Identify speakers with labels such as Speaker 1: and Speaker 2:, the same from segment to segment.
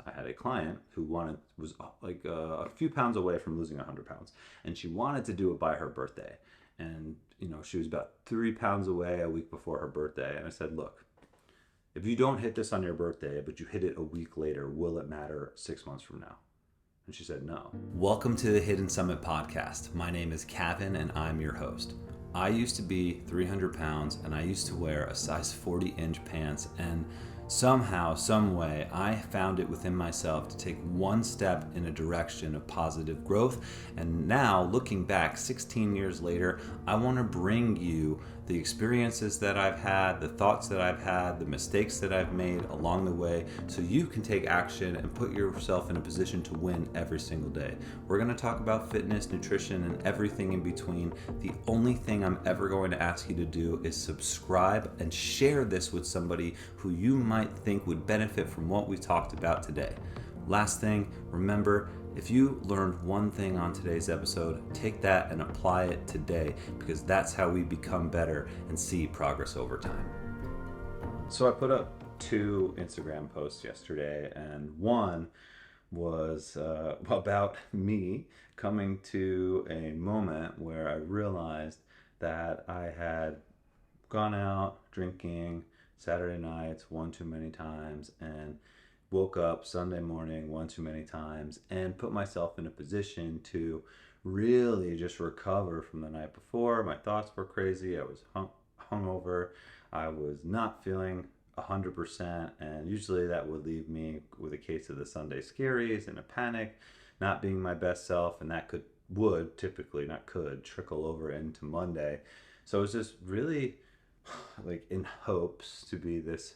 Speaker 1: I had a client who was like a few pounds away from losing 100 pounds, and she wanted to do it by her birthday. And she was about 3 pounds away a week before her birthday. And I said, look, if you don't hit this on your birthday, but you hit it a week later, will it matter 6 months from now? And she said no. Welcome to the Hidden Summit podcast. My name is Kevin and I'm your host. I used to be 300 pounds and I used to wear a size 40-inch pants, and somehow, some way, I found it within myself to take one step in a direction of positive growth. And now, looking back 16 years later, I want to bring you the experiences that I've had, the thoughts that I've had, the mistakes that I've made along the way, so you can take action and put yourself in a position to win every single day. We're going to talk about fitness, nutrition, and everything in between. The only thing I'm ever going to ask you to do is subscribe and share this with somebody who you might think would benefit from what we talked about today. Last thing, remember, if you learned one thing on today's episode, take that and apply it today, because that's how we become better and see progress over time. So I put up 2 Instagram posts yesterday, and one was about me coming to a moment where I realized that I had gone out drinking Saturday nights one too many times, and woke up Sunday morning one too many times, and put myself in a position to really just recover from the night before. My thoughts were crazy. I was hungover. I was not feeling 100%, and usually that would leave me with a case of the Sunday scaries and a panic, not being my best self, and that would typically, not could, trickle over into Monday. So it was just really like in hopes to be this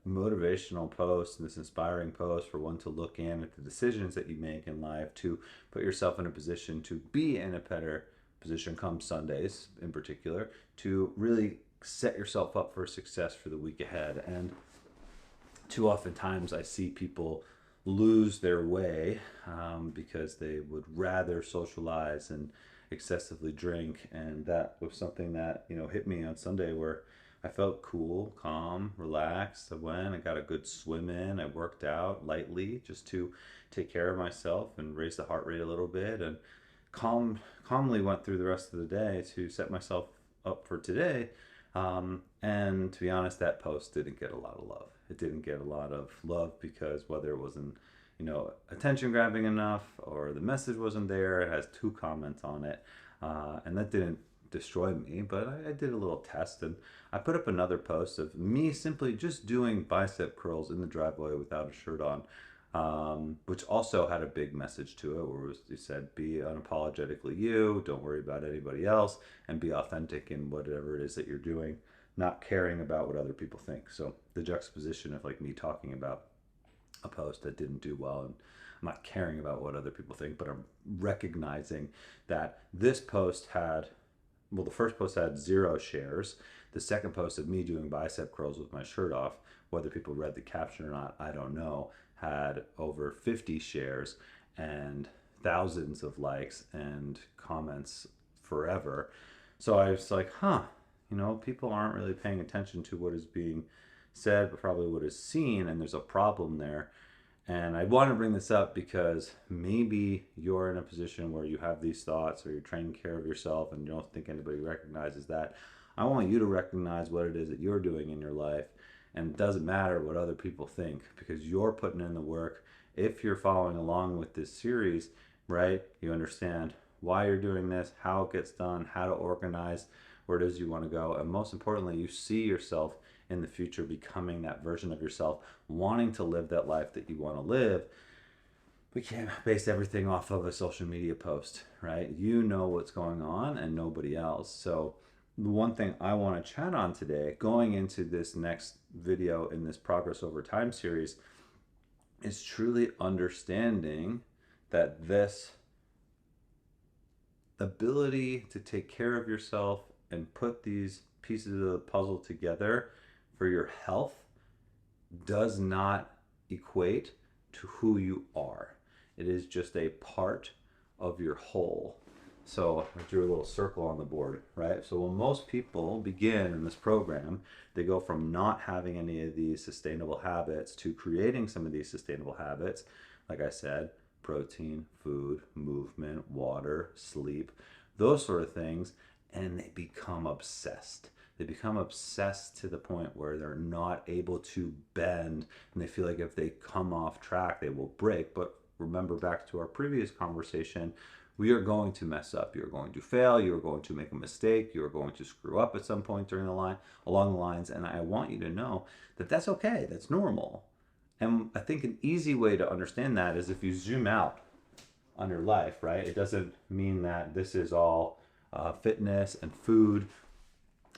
Speaker 1: motivational post and this inspiring post for one to look in at the decisions that you make in life, to put yourself in a position to be in a better position come Sundays in particular, to really set yourself up for success for the week ahead. And too often times I see people lose their way because they would rather socialize and excessively drink. And that was something that hit me on Sunday, where I felt cool, calm, relaxed. I got a good swim in. I worked out lightly just to take care of myself and raise the heart rate a little bit, and calmly went through the rest of the day to set myself up for today. And to be honest, that post didn't get a lot of love. It didn't get a lot of love because whether it wasn't, attention grabbing enough, or the message wasn't there. It has 2 comments on it. And that didn't destroy me, but I did a little test, and I put up another post of me simply just doing bicep curls in the driveway without a shirt on, which also had a big message to it, where it said, be unapologetically you, don't worry about anybody else, and be authentic in whatever it is that you're doing, not caring about what other people think. So the juxtaposition of like me talking about a post that didn't do well, and I'm not caring about what other people think, but I'm recognizing that this post had, well, the first post had 0 shares. The second post of me doing bicep curls with my shirt off, whether people read the caption or not, I don't know, had over 50 shares and thousands of likes and comments forever. So I was like, people aren't really paying attention to what is being said, but probably what is seen, and there's a problem there. And I want to bring this up because maybe you're in a position where you have these thoughts, or you're taking care of yourself and you don't think anybody recognizes that. I want you to recognize what it is that you're doing in your life, and it doesn't matter what other people think, because you're putting in the work. If you're following along with this series, right, you understand why you're doing this, how it gets done, how to organize where it is you want to go, and most importantly, you see yourself in the future becoming that version of yourself, wanting to live that life that you want to live. We can't base everything off of a social media post, right? You know what's going on and nobody else. So the one thing I want to chat on today, going into this next video in this Progress Over Time series, is truly understanding that this ability to take care of yourself and put these pieces of the puzzle together for your health does not equate to who you are. It is just a part of your whole. So I drew a little circle on the board, right? So when most people begin in this program, they go from not having any of these sustainable habits to creating some of these sustainable habits. Like I said, protein, food, movement, water, sleep, those sort of things. And they become obsessed. They become obsessed to the point where they're not able to bend and they feel like if they come off track, they will break. But remember back to our previous conversation, we are going to mess up. You're going to fail. You're going to make a mistake. You're going to screw up at some point during the line, along the lines. And I want you to know that that's okay. That's normal. And I think an easy way to understand that is if you zoom out on your life, right? It doesn't mean that this is all fitness and food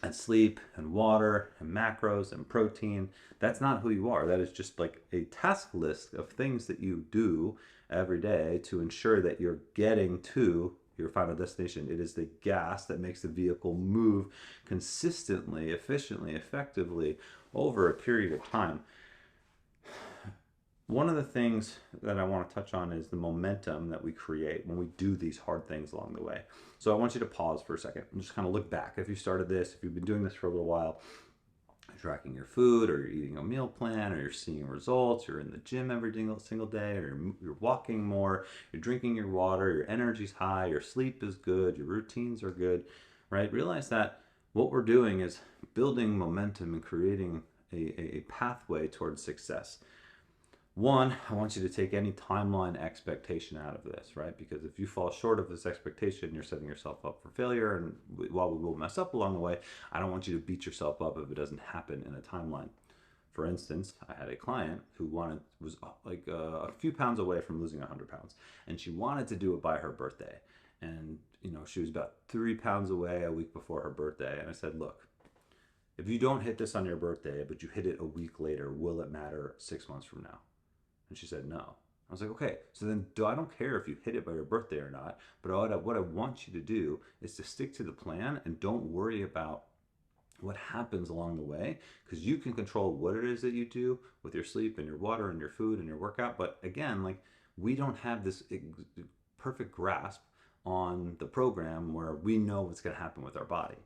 Speaker 1: and sleep and water and macros and protein. That's not who you are. That is just like a task list of things that you do every day to ensure that you're getting to your final destination. It is the gas that makes the vehicle move consistently, efficiently, effectively over a period of time. One of the things that I want to touch on is the momentum that we create when we do these hard things along the way. So I want you to pause for a second and just kind of look back. If you started this, if you've been doing this for a little while, you're tracking your food, or you're eating a meal plan, or you're seeing results, you're in the gym every single day, or you're walking more, you're drinking your water, your energy's high, your sleep is good, your routines are good, right? Realize that what we're doing is building momentum and creating a pathway towards success. One, I want you to take any timeline expectation out of this, right? Because if you fall short of this expectation, you're setting yourself up for failure. And while we will mess up along the way, I don't want you to beat yourself up if it doesn't happen in a timeline. For instance, I had a client who was like a few pounds away from losing 100 pounds, and she wanted to do it by her birthday. And she was about 3 pounds away a week before her birthday. And I said, look, if you don't hit this on your birthday, but you hit it a week later, will it matter 6 months from now? And she said, no. I was like, okay, so then I don't care if you hit it by your birthday or not, but what I want you to do is to stick to the plan and don't worry about what happens along the way, because you can control what it is that you do with your sleep and your water and your food and your workout. But again, like, we don't have this perfect grasp on the program where we know what's going to happen with our body.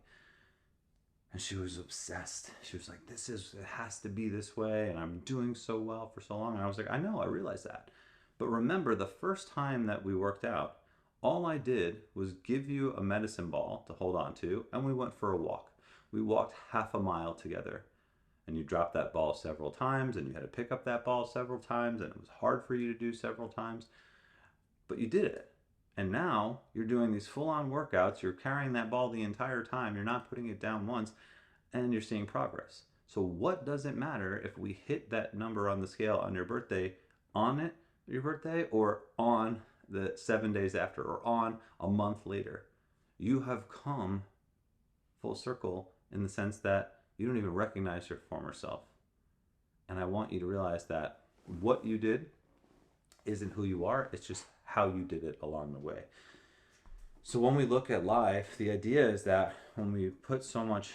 Speaker 1: And she was obsessed. She was like, it has to be this way. And I'm doing so well for so long. And I was like, I know, I realize that. But remember, the first time that we worked out, all I did was give you a medicine ball to hold on to, and we went for a walk. We walked half a mile together. And you dropped that ball several times, and you had to pick up that ball several times, and it was hard for you to do several times. But you did it. And now you're doing these full on workouts. You're carrying that ball the entire time. You're not putting it down once, and you're seeing progress. So, what does it matter if we hit that number on the scale on your birthday, your birthday, or on the 7 days after, or on a month later? You have come full circle in the sense that you don't even recognize your former self. And I want you to realize that what you did isn't who you are, it's just how you did it along the way. So when we look at life, the idea is that when we put so much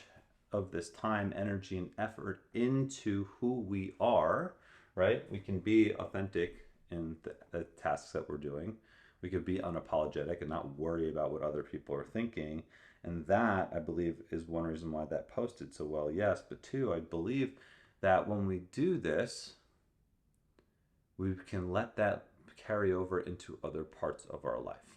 Speaker 1: of this time, energy, and effort into who we are, right, we can be authentic in the tasks that we're doing. We could be unapologetic and not worry about what other people are thinking. And that, I believe, is one reason why that posted so well, yes. But two, I believe that when we do this, we can let that carry over into other parts of our life,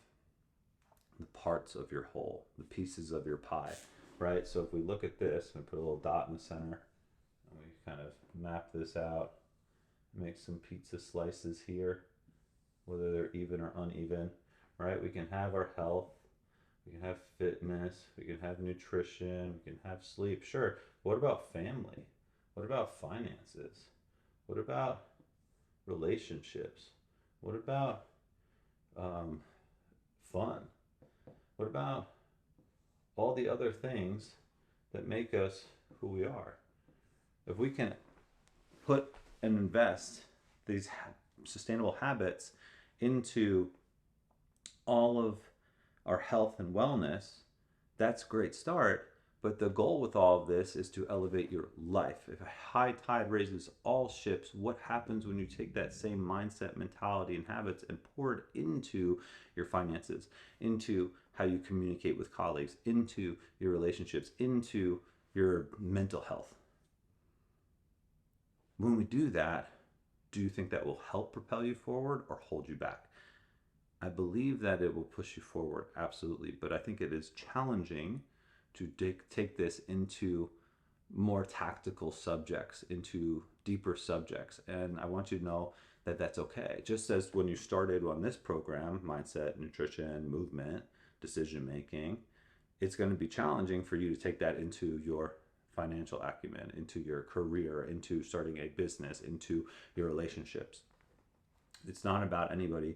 Speaker 1: the parts of your whole, the pieces of your pie, right? So if we look at this and put a little dot in the center, and we kind of map this out, make some pizza slices here, whether they're even or uneven, right? We can have our health, we can have fitness, we can have nutrition, we can have sleep. Sure. What about family? What about finances? What about relationships? What about fun? What about all the other things that make us who we are? If we can put and invest these sustainable habits into all of our health and wellness, that's a great start. But the goal with all of this is to elevate your life. If a high tide raises all ships, what happens when you take that same mindset, mentality, and habits and pour it into your finances, into how you communicate with colleagues, into your relationships, into your mental health? When we do that, do you think that will help propel you forward or hold you back? I believe that it will push you forward, absolutely. But I think it is challenging to take this into more tactical subjects, into deeper subjects. And I want you to know that that's okay. Just as when you started on this program, mindset, nutrition, movement, decision making, it's going to be challenging for you to take that into your financial acumen, into your career, into starting a business, into your relationships. It's not about anybody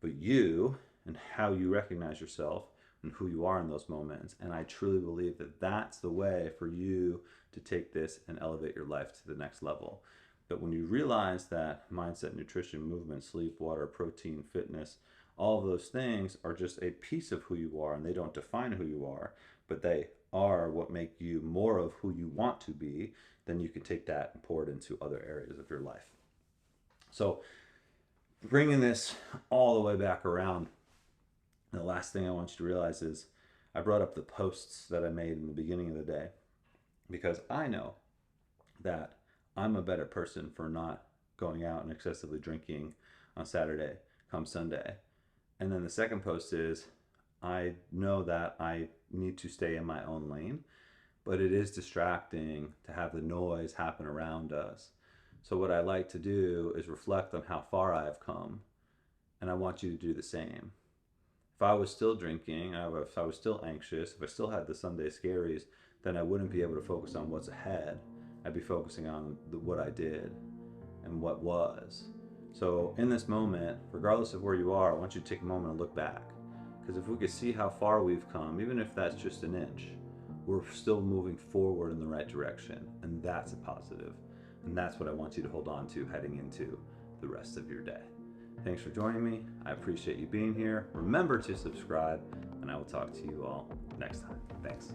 Speaker 1: but you and how you recognize yourself and who you are in those moments. And I truly believe that that's the way for you to take this and elevate your life to the next level. But when you realize that mindset, nutrition, movement, sleep, water, protein, fitness, all of those things are just a piece of who you are, and they don't define who you are, but they are what make you more of who you want to be, then you can take that and pour it into other areas of your life. So bringing this all the way back around, the last thing I want you to realize is I brought up the posts that I made in the beginning of the day because I know that I'm a better person for not going out and excessively drinking on Saturday come Sunday. And then the second post is I know that I need to stay in my own lane, but it is distracting to have the noise happen around us. So what I like to do is reflect on how far I've come, and I want you to do the same. If I was still drinking, if I was still anxious, if I still had the Sunday scaries, then I wouldn't be able to focus on what's ahead. I'd be focusing on what I did and what was. So in this moment, regardless of where you are, I want you to take a moment and look back. Because if we could see how far we've come, even if that's just an inch, we're still moving forward in the right direction. And that's a positive. And that's what I want you to hold on to heading into the rest of your day. Thanks for joining me. I appreciate you being here. Remember to subscribe, and I will talk to you all next time. Thanks.